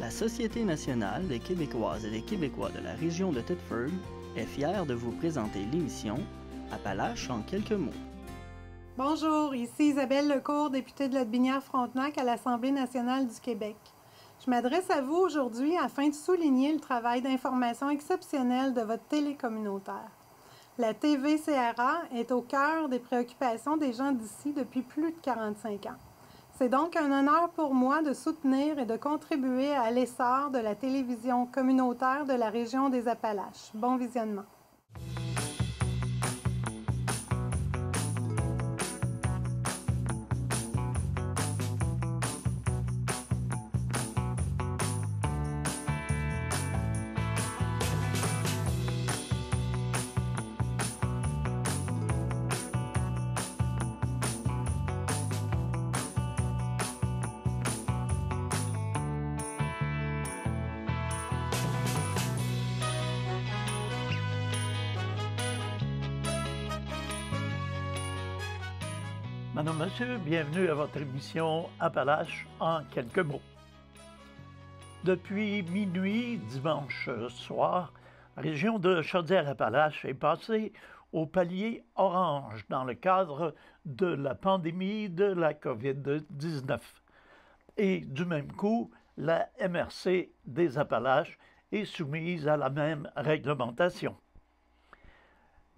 La Société nationale des Québécoises et des Québécois de la région de Thetford est fière de vous présenter l'émission Appalaches en quelques mots. Bonjour, ici Isabelle Lecourt, députée de Lotbinière-Frontenac à l'Assemblée nationale du Québec. Je m'adresse à vous aujourd'hui afin de souligner le travail d'information exceptionnel de votre télé communautaire. La TV-CRA est au cœur des préoccupations des gens d'ici depuis plus de 45 ans. C'est donc un honneur pour moi de soutenir et de contribuer à l'essor de la télévision communautaire de la région des Appalaches. Bon visionnement. Madame, Monsieur, bienvenue à votre émission Appalaches en quelques mots. Depuis minuit, dimanche soir, la région de Chaudière-Appalaches est passée au palier orange dans le cadre de la pandémie de la COVID-19. Et du même coup, la MRC des Appalaches est soumise à la même réglementation.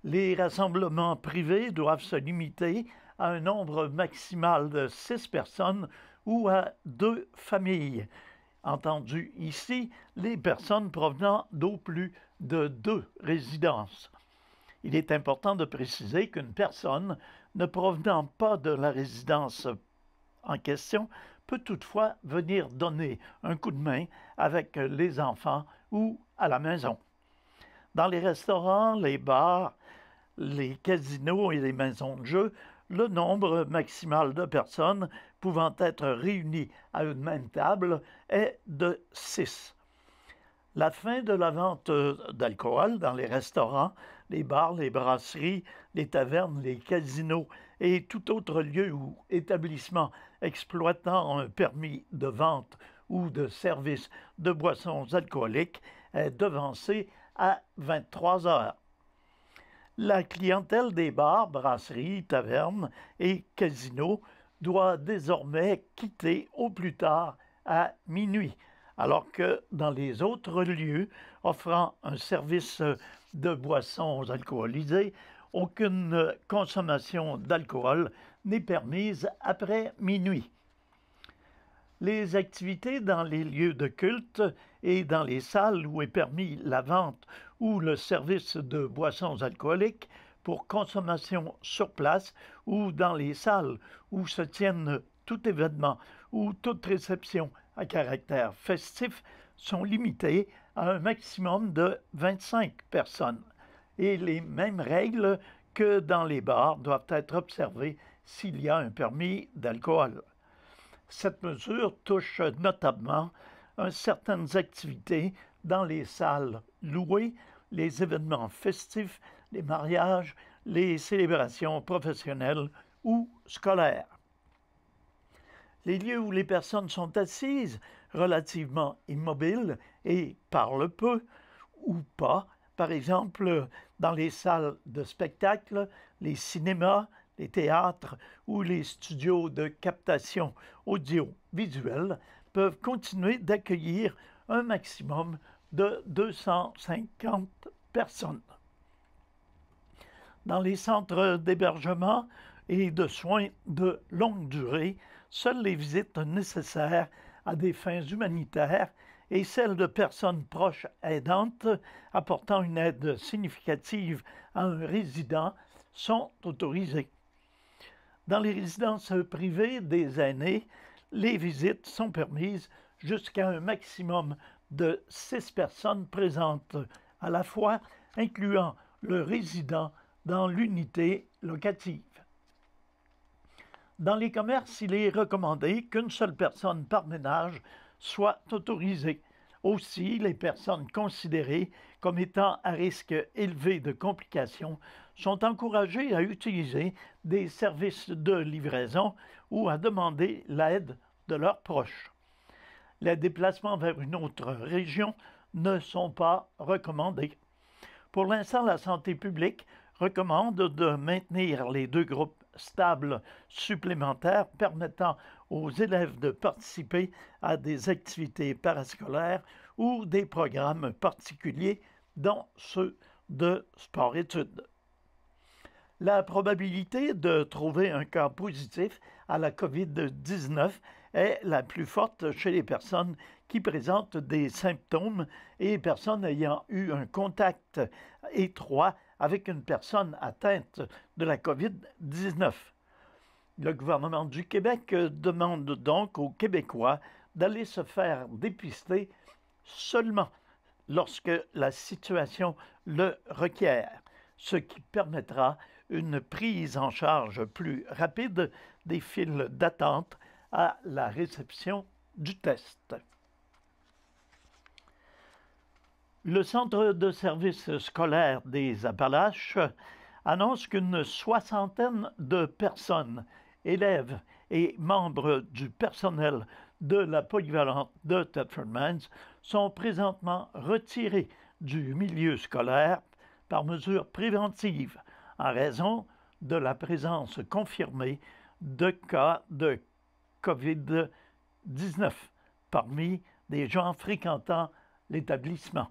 Les rassemblements privés doivent se limiter à un nombre maximal de 6 personnes ou à 2 familles. Entendu ici, les personnes provenant d'au plus de 2 résidences. Il est important de préciser qu'une personne ne provenant pas de la résidence en question peut toutefois venir donner un coup de main avec les enfants ou à la maison. Dans les restaurants, les bars, les casinos et les maisons de jeu, le nombre maximal de personnes pouvant être réunies à une même table est de 6. La fin de la vente d'alcool dans les restaurants, les bars, les brasseries, les tavernes, les casinos et tout autre lieu ou établissement exploitant un permis de vente ou de service de boissons alcooliques est devancée à 23 heures. La clientèle des bars, brasseries, tavernes et casinos doit désormais quitter au plus tard à minuit, alors que dans les autres lieux offrant un service de boissons alcoolisées, aucune consommation d'alcool n'est permise après minuit. Les activités dans les lieux de culte et dans les salles où est permis la vente ou le service de boissons alcooliques pour consommation sur place ou dans les salles où se tiennent tout événement ou toute réception à caractère festif sont limitées à un maximum de 25 personnes. Et les mêmes règles que dans les bars doivent être observées s'il y a un permis d'alcool. Cette mesure touche notamment certaines activités dans les salles louées, les événements festifs, les mariages, les célébrations professionnelles ou scolaires. Les lieux où les personnes sont assises, relativement immobiles et parlent peu ou pas, par exemple dans les salles de spectacle, les cinémas, les théâtres ou les studios de captation audiovisuelle peuvent continuer d'accueillir un maximum de 250 personnes. Dans les centres d'hébergement et de soins de longue durée, seules les visites nécessaires à des fins humanitaires et celles de personnes proches aidantes apportant une aide significative à un résident sont autorisées. Dans les résidences privées des aînés, les visites sont permises jusqu'à un maximum de 6 personnes présentes à la fois, incluant le résident dans l'unité locative. Dans les commerces, il est recommandé qu'une seule personne par ménage soit autorisée. Aussi, les personnes considérées comme étant à risque élevé de complications sont encouragées à utiliser des services de livraison ou à demander l'aide de leurs proches. Les déplacements vers une autre région ne sont pas recommandés. Pour l'instant, la santé publique recommande de maintenir les 2 groupes stables supplémentaires permettant aux élèves de participer à des activités parascolaires ou des programmes particuliers, dont ceux de sport-études. La probabilité de trouver un cas positif à la COVID-19 est la plus forte chez les personnes qui présentent des symptômes et les personnes ayant eu un contact étroit avec une personne atteinte de la COVID-19. Le gouvernement du Québec demande donc aux Québécois d'aller se faire dépister seulement lorsque la situation le requiert, ce qui permettra une prise en charge plus rapide des files d'attente à la réception du test. Le Centre de services scolaires des Appalaches annonce qu'une 60aine de personnes, élèves et membres du personnel de la polyvalente de Thetford Mines sont présentement retirés du milieu scolaire par mesure préventive en raison de la présence confirmée de cas de COVID-19 parmi des gens fréquentant l'établissement.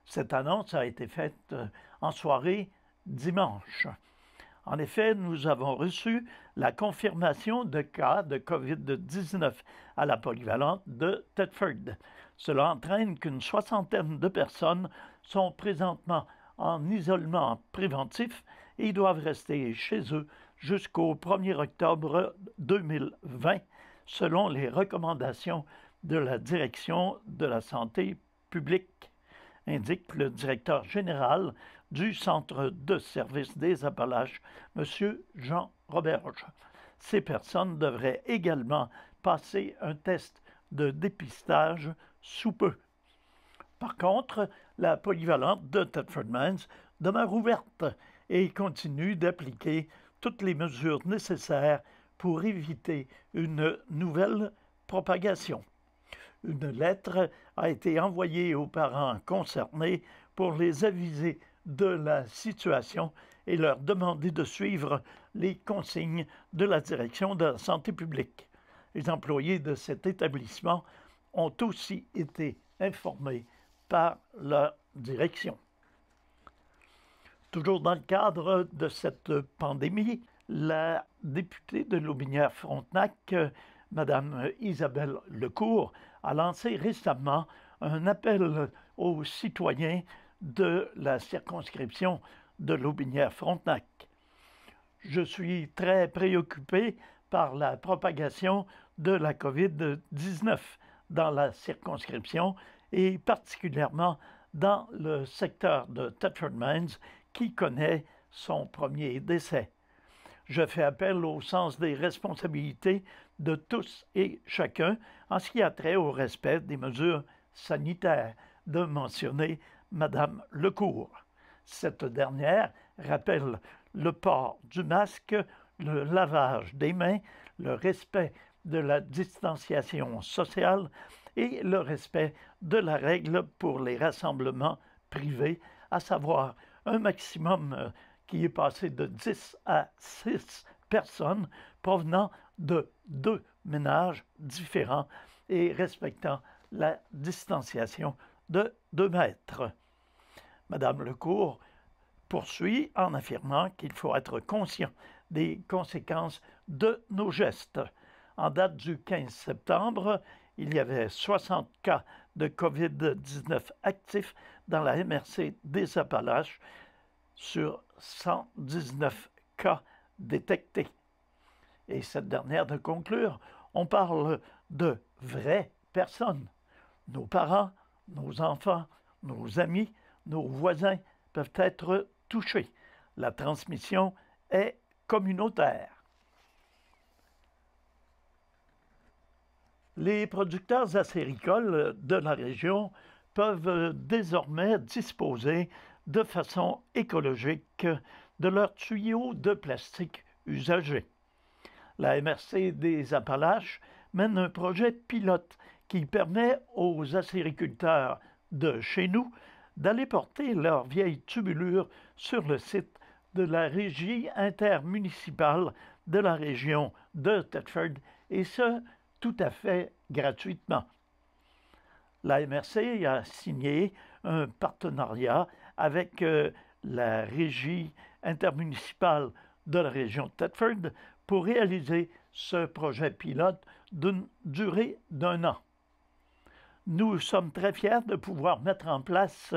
Cette annonce a été faite en soirée dimanche. En effet, nous avons reçu la confirmation de cas de COVID-19 à la polyvalente de Thetford. Cela entraîne qu'une 60aine de personnes sont présentement en isolement préventif et doivent rester chez eux jusqu'au 1er octobre 2020, selon les recommandations de la Direction de la santé publique, indique le directeur général du Centre de services des Appalaches, M. Jean Roberge. Ces personnes devraient également passer un test de dépistage sous peu. Par contre, la polyvalente de Thetford Mines demeure ouverte et continue d'appliquer toutes les mesures nécessaires pour éviter une nouvelle propagation. Une lettre a été envoyée aux parents concernés pour les aviser de la situation et leur demander de suivre les consignes de la Direction de la santé publique. Les employés de cet établissement ont aussi été informés par leur direction. Toujours dans le cadre de cette pandémie, la députée de Lotbinière-Frontenac, Mme Isabelle Lecourt, a lancé récemment un appel aux citoyens de la circonscription de Lotbinière-Frontenac. Je suis très préoccupé par la propagation de la COVID-19 dans la circonscription et particulièrement dans le secteur de Thetford Mines qui connaît son premier décès. Je fais appel au sens des responsabilités de tous et chacun en ce qui a trait au respect des mesures sanitaires, de mentionner Mme Lecourt. Cette dernière rappelle le port du masque, le lavage des mains, le respect de la distanciation sociale et le respect de la règle pour les rassemblements privés, à savoir un maximum qui est passé de 10 à 6 personnes provenant de 2 ménages différents et respectant la distanciation de 2 mètres. Mme Lecourt poursuit en affirmant qu'il faut être conscient des conséquences de nos gestes. En date du 15 septembre, il y avait 60 cas de COVID-19 actifs dans la MRC des Appalaches sur 119 cas détectés. Et cette dernière de conclure, on parle de vraies personnes. Nos parents, nos enfants, nos amis, nos voisins peuvent être touchés. La transmission est communautaire. Les producteurs acéricoles de la région peuvent désormais disposer de façon écologique de leurs tuyaux de plastique usagés. La MRC des Appalaches mène un projet pilote qui permet aux acériculteurs de chez nous d'aller porter leurs vieilles tubulures sur le site de la Régie intermunicipale de la région de Thetford, et ce, tout à fait gratuitement. La MRC a signé un partenariat avec la Régie intermunicipale de la région de Thetford pour réaliser ce projet pilote d'une durée d'1 an. Nous sommes très fiers de pouvoir mettre en place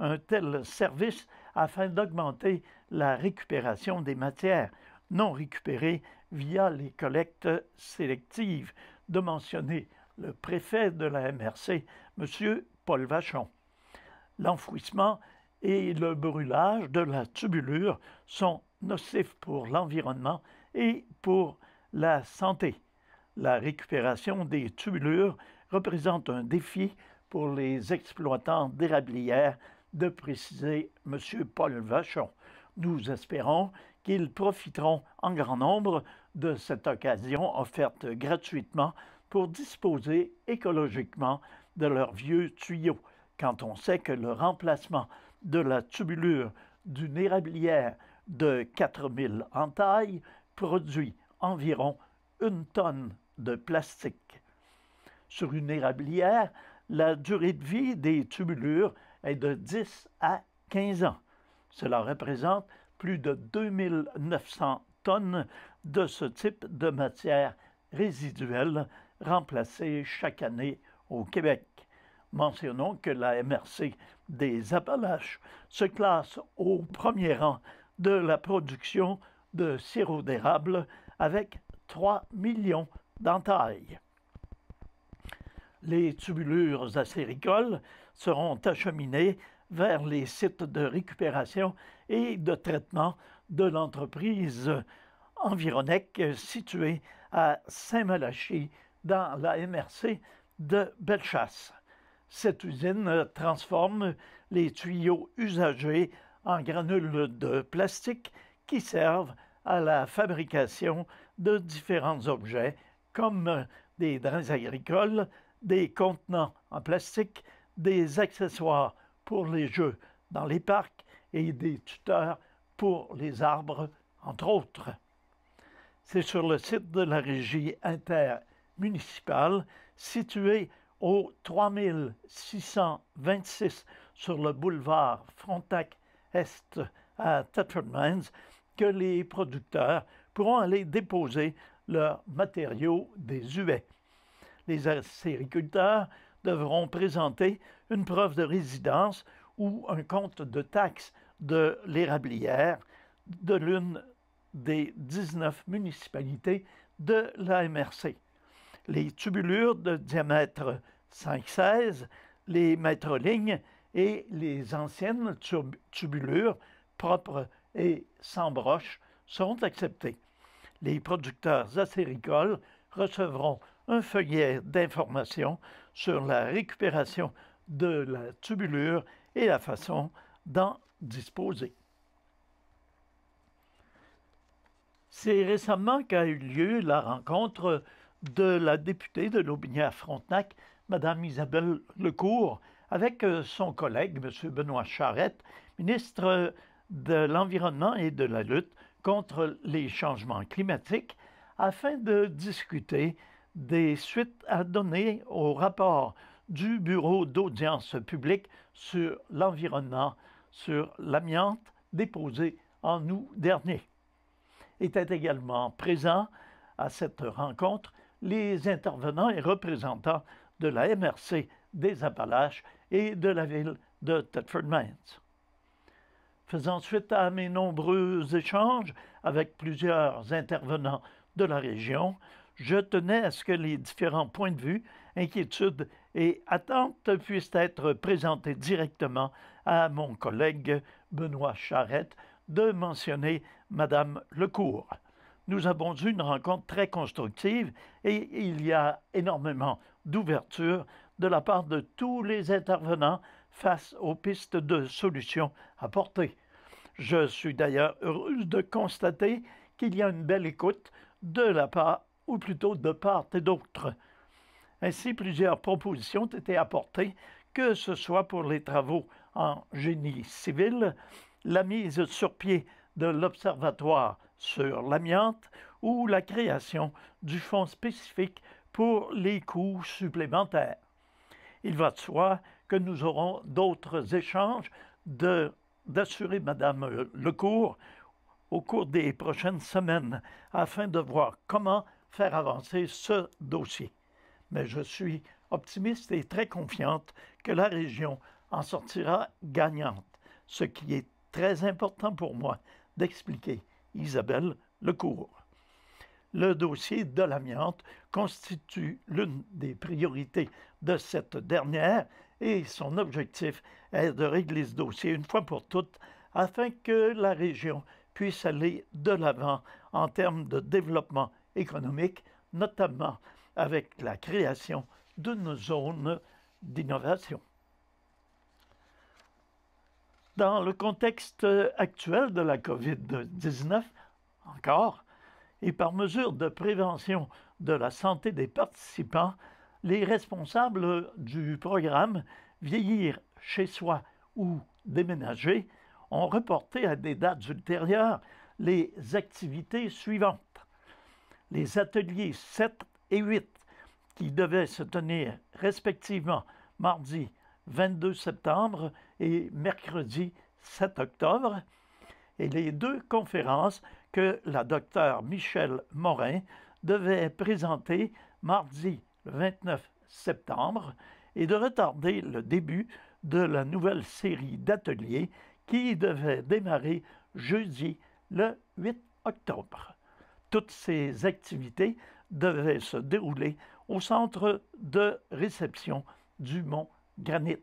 un tel service afin d'augmenter la récupération des matières non récupérées via les collectes sélectives, de mentionner le préfet de la MRC, M. Paul Vachon. L'enfouissement et le brûlage de la tubulure sont nocifs pour l'environnement et pour la santé. La récupération des tubulures représente un défi pour les exploitants d'érablières, de préciser M. Paul Vachon. Nous espérons qu'ils profiteront en grand nombre de cette occasion offerte gratuitement pour disposer écologiquement de leurs vieux tuyaux, quand on sait que le remplacement de la tubulure d'une érablière de 4000 entailles produit environ 1 tonne de plastique. Sur une érablière, la durée de vie des tubulures est de 10 à 15 ans. Cela représente plus de 2900 tonnes de ce type de matière résiduelle remplacée chaque année au Québec. Mentionnons que la MRC des Appalaches se classe au premier rang de la production de sirop d'érable avec 3 millions d'entailles. Les tubulures acéricoles seront acheminées vers les sites de récupération et de traitement de l'entreprise Environec située à Saint-Malachie dans la MRC de Bellechasse. Cette usine transforme les tuyaux usagés en granules de plastique qui servent à la fabrication de différents objets comme des drains agricoles, des contenants en plastique, des accessoires pour les jeux dans les parcs et des tuteurs pour les arbres, entre autres. C'est sur le site de la Régie intermunicipale, situé au 3626 sur le boulevard Frontenac-Est à Thetford Mines, que les producteurs pourront aller déposer leurs matériaux désuets. Les acériculteurs devront présenter une preuve de résidence ou un compte de taxe de l'érablière de l'une des 19 municipalités de la MRC. Les tubulures de diamètre 5,16, les mètres-lignes et les anciennes tubulures propres et sans broche seront acceptées. Les producteurs acéricoles recevront un feuillet d'information sur la récupération de la tubulure et la façon d'en disposer. C'est récemment qu'a eu lieu la rencontre de la députée de Lotbinière-Frontenac, Mme Isabelle Lecourt, avec son collègue, M. Benoît Charette, ministre de l'Environnement et de la lutte contre les changements climatiques, afin de discuter des suites à donner au rapport du Bureau d'audience publique sur l'environnement sur l'amiante déposé en août dernier. Étaient également présents à cette rencontre les intervenants et représentants de la MRC des Appalaches et de la ville de Thetford Mines. Faisant suite à mes nombreux échanges avec plusieurs intervenants de la région, je tenais à ce que les différents points de vue, inquiétudes et attentes puissent être présentés directement à mon collègue Benoît Charette, de mentionner Mme Lecourt. Nous avons eu une rencontre très constructive et il y a énormément d'ouverture de la part de tous les intervenants face aux pistes de solutions apportées. Je suis d'ailleurs heureuse de constater qu'il y a une belle écoute de la part, ou plutôt de part et d'autre. Ainsi, plusieurs propositions ont été apportées, que ce soit pour les travaux en génie civil, la mise sur pied de l'Observatoire sur l'amiante ou la création du fonds spécifique pour les coûts supplémentaires. Il va de soi que nous aurons d'autres échanges d'assurer Mme Lecourt au cours des prochaines semaines afin de voir comment faire avancer ce dossier. Mais je suis optimiste et très confiante que la région en sortira gagnante, ce qui est très important pour moi d'expliquer Isabelle Lecourt. Le dossier de l'amiante constitue l'une des priorités de cette dernière et son objectif est de régler ce dossier une fois pour toutes afin que la région puisse aller de l'avant en termes de développement économique, notamment avec la création d'une zone d'innovation. Dans le contexte actuel de la COVID-19, encore, et par mesure de prévention de la santé des participants, les responsables du programme Vieillir chez soi ou déménager ont reporté à des dates ultérieures les activités suivantes. Les ateliers 7 et 8 qui devaient se tenir respectivement mardi 22 septembre et mercredi 7 octobre, et les deux conférences que la docteure Michèle Morin devait présenter mardi 29 septembre et de retarder le début de la nouvelle série d'ateliers qui devait démarrer jeudi le 8 octobre. Toutes ces activités devaient se dérouler au centre de réception du Mont Granit.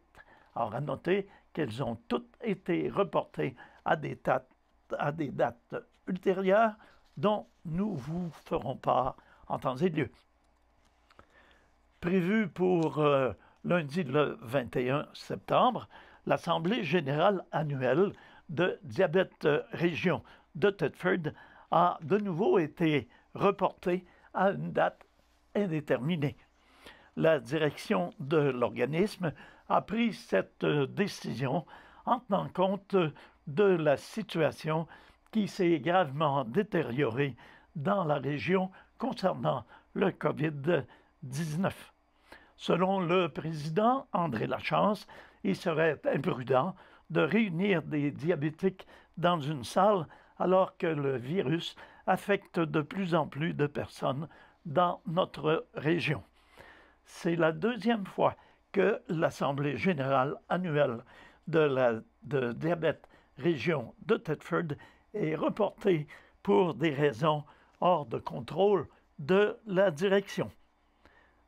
Alors, à noter qu'elles ont toutes été reportées à des dates ultérieures dont nous vous ferons part en temps et lieu. Prévu pour lundi le 21 septembre, l'Assemblée générale annuelle de Diabète Région de Thetford a de nouveau été reportée à une date indéterminée. La direction de l'organisme a pris cette décision en tenant compte de la situation qui s'est gravement détériorée dans la région concernant le COVID-19. Selon le président André Lachance, il serait imprudent de réunir des diabétiques dans une salle alors que le virus affecte de plus en plus de personnes dans notre région. C'est la deuxième fois que l'Assemblée générale annuelle de Diabète Région de Thetford est reportée pour des raisons hors de contrôle de la direction.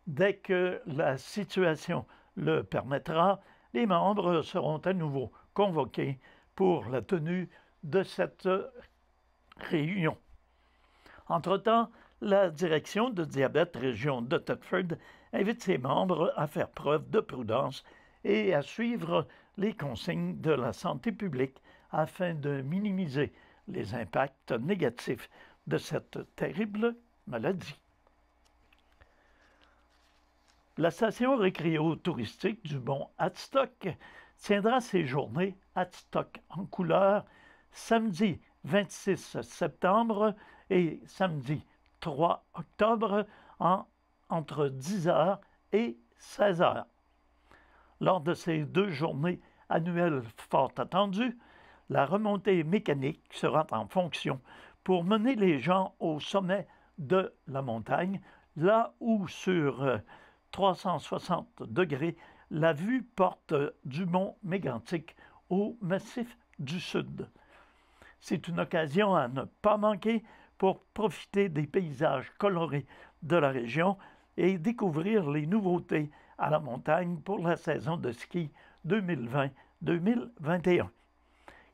Dès que la situation le permettra, les membres seront à nouveau convoqués pour la tenue de cette réunion. Entre-temps, la direction de Diabète Région de Thetford invite ses membres à faire preuve de prudence et à suivre les consignes de la santé publique afin de minimiser les impacts négatifs de cette terrible maladie. La station récréo-touristique du Mont Hadstock tiendra ses journées Hadstock en couleur samedi 26 septembre et samedi 3 octobre entre 10h et 16h. Lors de ces deux journées annuelles fort attendues, la remontée mécanique sera en fonction pour mener les gens au sommet de la montagne, là où sur 360 degrés, la vue porte du mont Mégantic au massif du Sud. C'est une occasion à ne pas manquer pour profiter des paysages colorés de la région et découvrir les nouveautés à la montagne pour la saison de ski 2020-2021.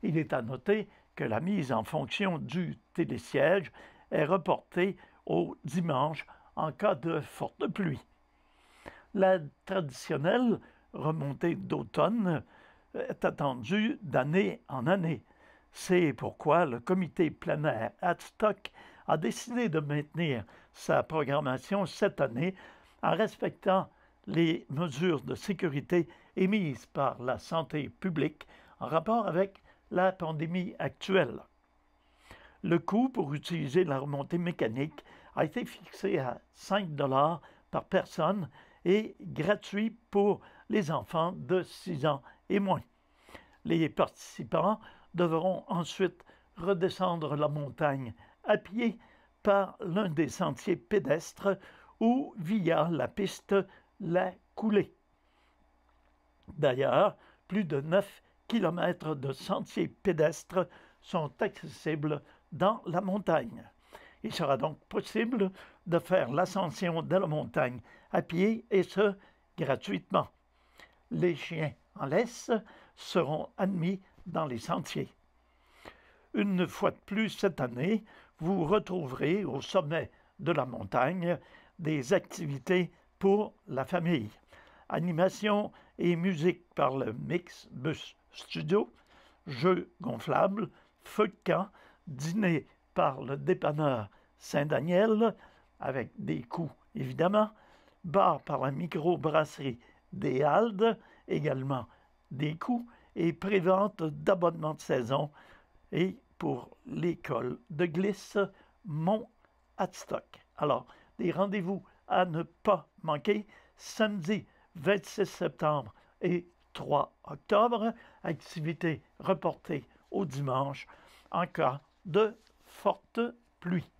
Il est à noter que la mise en fonction du télésiège est reportée au dimanche en cas de forte pluie. La traditionnelle remontée d'automne est attendue d'année en année. C'est pourquoi le comité plein air Hadstock a décidé de maintenir sa programmation cette année en respectant les mesures de sécurité émises par la santé publique en rapport avec la pandémie actuelle. Le coût pour utiliser la remontée mécanique a été fixé à 5 $ par personne et gratuit pour les enfants de 6 ans et moins. Les participants devront ensuite redescendre la montagne à pied par l'un des sentiers pédestres ou via la piste La Coulée. D'ailleurs, plus de 9 km de sentiers pédestres sont accessibles dans la montagne. Il sera donc possible de faire l'ascension de la montagne à pied et ce, gratuitement. Les chiens en laisse seront admis dans les sentiers. Une fois de plus cette année, vous retrouverez au sommet de la montagne des activités pour la famille. Animation et musique par le Mix Bus Studio, jeux gonflables, feu de camp, dîner par le dépanneur Saint-Daniel, avec des coûts évidemment, bar par la microbrasserie des Haldes, également des coûts, et prévente d'abonnements de saison, et pour l'école de glisse Mont-Adstock. Alors, des rendez-vous à ne pas manquer, samedi 26 septembre et 3 octobre, activité reportée au dimanche en cas de forte pluie.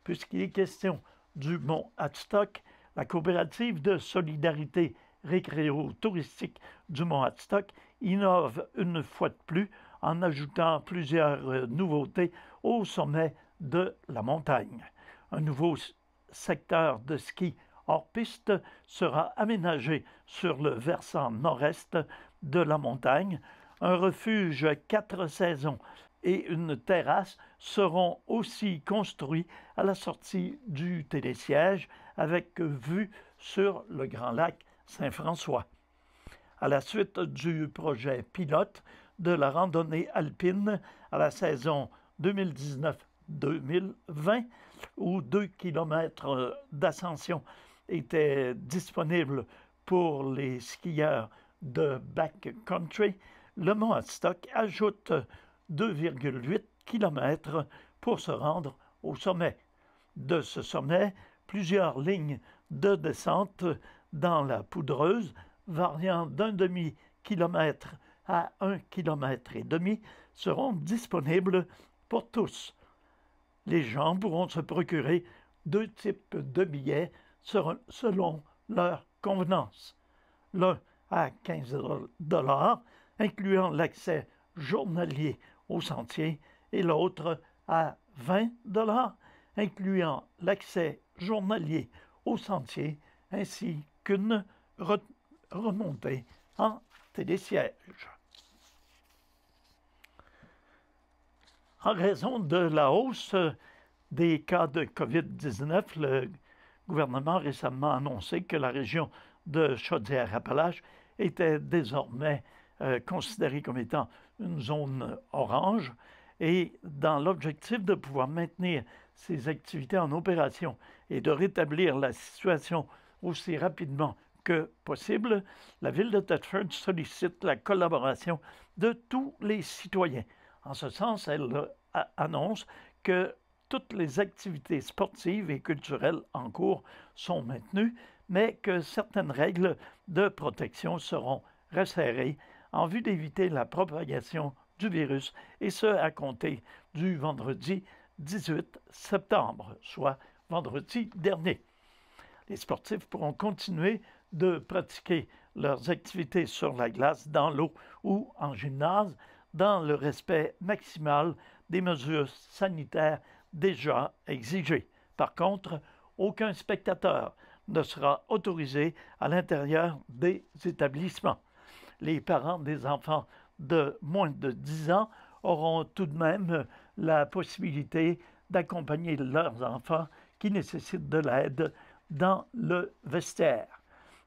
Puisqu'il est question du Mont-Adstock, la coopérative de solidarité récréo-touristique du Mont-Adstock innove une fois de plus en ajoutant plusieurs nouveautés au sommet de la montagne. Un nouveau secteur de ski hors piste sera aménagé sur le versant nord-est de la montagne. Un refuge 4 saisons et une terrasse seront aussi construits à la sortie du télésiège avec vue sur le Grand Lac Saint-François. À la suite du projet pilote de la randonnée alpine à la saison 2019-2020, où 2 km d'ascension étaient disponibles pour les skieurs de backcountry, le Mont-Adstock ajoute 2,8 km pour se rendre au sommet. De ce sommet, plusieurs lignes de descente dans la poudreuse, variant d'un demi-kilomètre à 1,5 km, seront disponibles pour tous. Les gens pourront se procurer 2 types de billets selon leur convenance. L'un à 15 $, incluant l'accès journalier au sentier, et l'autre à 20 $, incluant l'accès journalier au sentier ainsi qu'une remontée en télésiège. En raison de la hausse des cas de COVID-19, le gouvernement a récemment annoncé que la région de Chaudière-Appalaches était désormais considérée comme étant une zone orange et dans l'objectif de pouvoir maintenir ces activités en opération et de rétablir la situation aussi rapidement que possible, la ville de Thetford sollicite la collaboration de tous les citoyens. En ce sens, elle annonce que toutes les activités sportives et culturelles en cours sont maintenues, mais que certaines règles de protection seront resserrées en vue d'éviter la propagation du virus, et ce à compter du vendredi 18 septembre, soit vendredi dernier. Les sportifs pourront continuer de pratiquer leurs activités sur la glace, dans l'eau ou en gymnase, dans le respect maximal des mesures sanitaires déjà exigées. Par contre, aucun spectateur ne sera autorisé à l'intérieur des établissements. Les parents des enfants de moins de 10 ans auront tout de même la possibilité d'accompagner leurs enfants qui nécessitent de l'aide dans le vestiaire.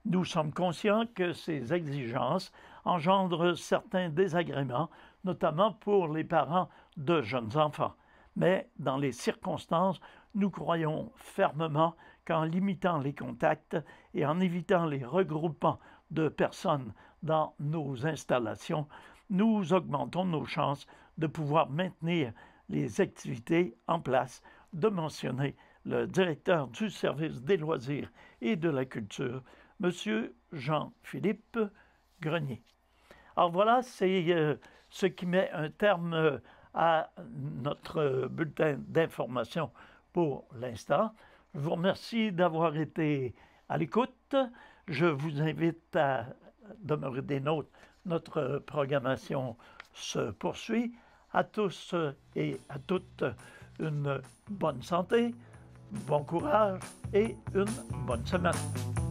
Nous sommes conscients que ces exigences engendrent certains désagréments, notamment pour les parents de jeunes enfants. Mais dans les circonstances, nous croyons fermement qu'en limitant les contacts et en évitant les regroupements de personnes dans nos installations, nous augmentons nos chances de pouvoir maintenir les activités en place, de mentionner le directeur du service des loisirs et de la culture, M. Jean-Philippe Grenier. Alors voilà, c'est ce qui met un terme à notre bulletin d'information pour l'instant. Je vous remercie d'avoir été à l'écoute. Je vous invite à demeurer des nôtres. Notre programmation se poursuit. À tous et à toutes, une bonne santé, bon courage et une bonne semaine.